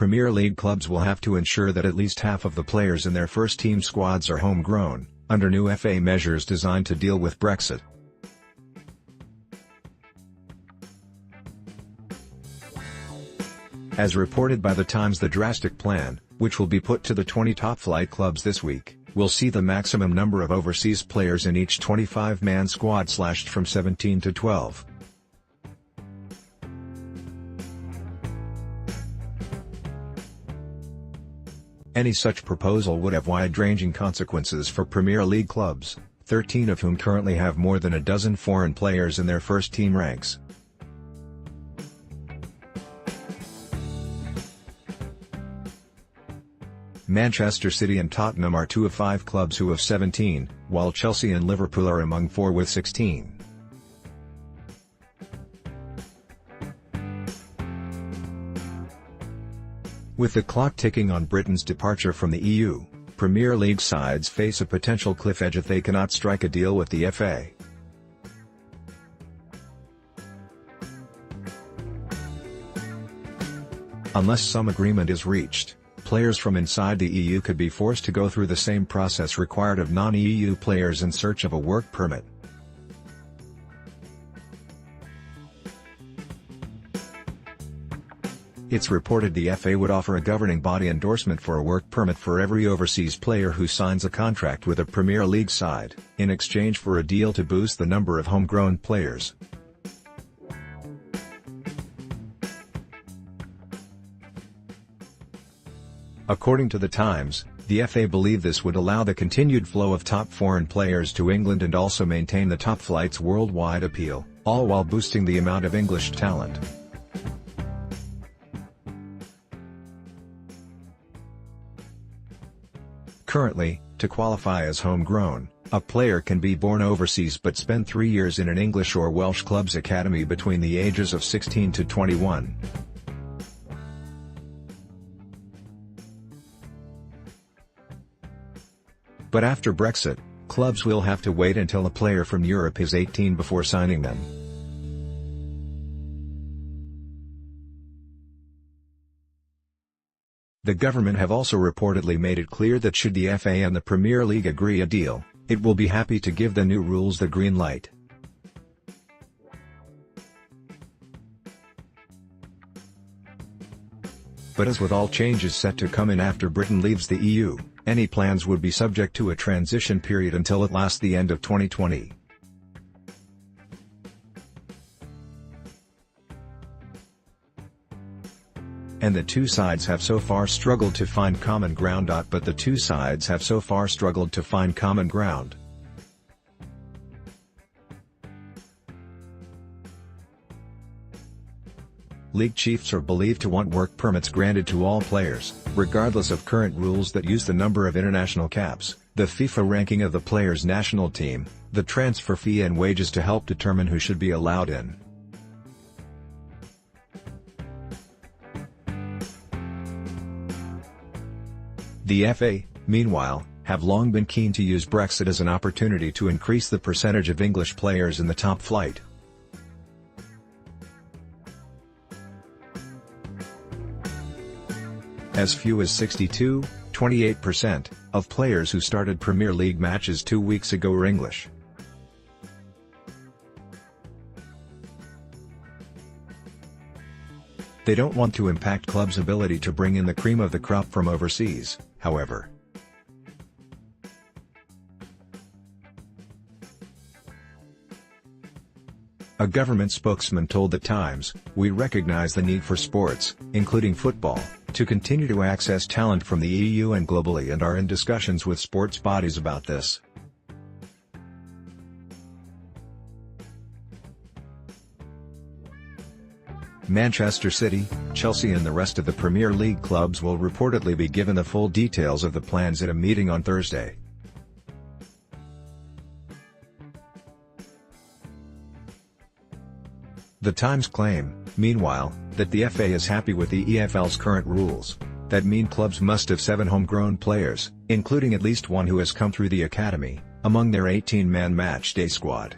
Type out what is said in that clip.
Premier League clubs will have to ensure that at least half of the players in their first-team squads are homegrown, under new FA measures designed to deal with Brexit. As reported by The Times, the drastic plan, which will be put to the 20 top-flight clubs this week, will see the maximum number of overseas players in each 25-man squad slashed from 17 to 12. Any such proposal would have wide-ranging consequences for Premier League clubs, 13 of whom currently have more than a dozen foreign players in their first-team ranks. Manchester City and Tottenham are 2 of 5 clubs who have 17, while Chelsea and Liverpool are among 4 with 16. With the clock ticking on Britain's departure from the EU, Premier League sides face a potential cliff edge if they cannot strike a deal with the FA. Unless some agreement is reached, players from inside the EU could be forced to go through the same process required of non-EU players in search of a work permit. It's reported the FA would offer a governing body endorsement for a work permit for every overseas player who signs a contract with a Premier League side, in exchange for a deal to boost the number of homegrown players. According to The Times, the FA believe this would allow the continued flow of top foreign players to England and also maintain the top flight's worldwide appeal, all while boosting the amount of English talent. Currently, to qualify as homegrown, a player can be born overseas but spend 3 years in an English or Welsh club's academy between the ages of 16 to 21. But after Brexit, clubs will have to wait until a player from Europe is 18 before signing them. The government have also reportedly made it clear that should the FA and the Premier League agree a deal, it will be happy to give the new rules the green light. But as with all changes set to come in after Britain leaves the EU, any plans would be subject to a transition period until at last the end of 2020. And the two sides have so far struggled to find common ground. But the two sides have so far struggled to find common ground. League chiefs are believed to want work permits granted to all players, regardless of current rules that use the number of international caps, the FIFA ranking of the player's national team, the transfer fee and wages to help determine who should be allowed in. The FA, meanwhile, have long been keen to use Brexit as an opportunity to increase the percentage of English players in the top flight. As few as 28% of players who started Premier League matches 2 weeks ago were English. They don't want to impact clubs' ability to bring in the cream of the crop from overseas, however. A government spokesman told The Times, "We recognize the need for sports, including football, to continue to access talent from the EU and globally and are in discussions with sports bodies about this." Manchester City, Chelsea and the rest of the Premier League clubs will reportedly be given the full details of the plans at a meeting on Thursday. The Times claim, meanwhile, that the FA is happy with the EFL's current rules, that mean clubs must have 7 homegrown players, including at least one who has come through the academy, among their 18-man match day squad.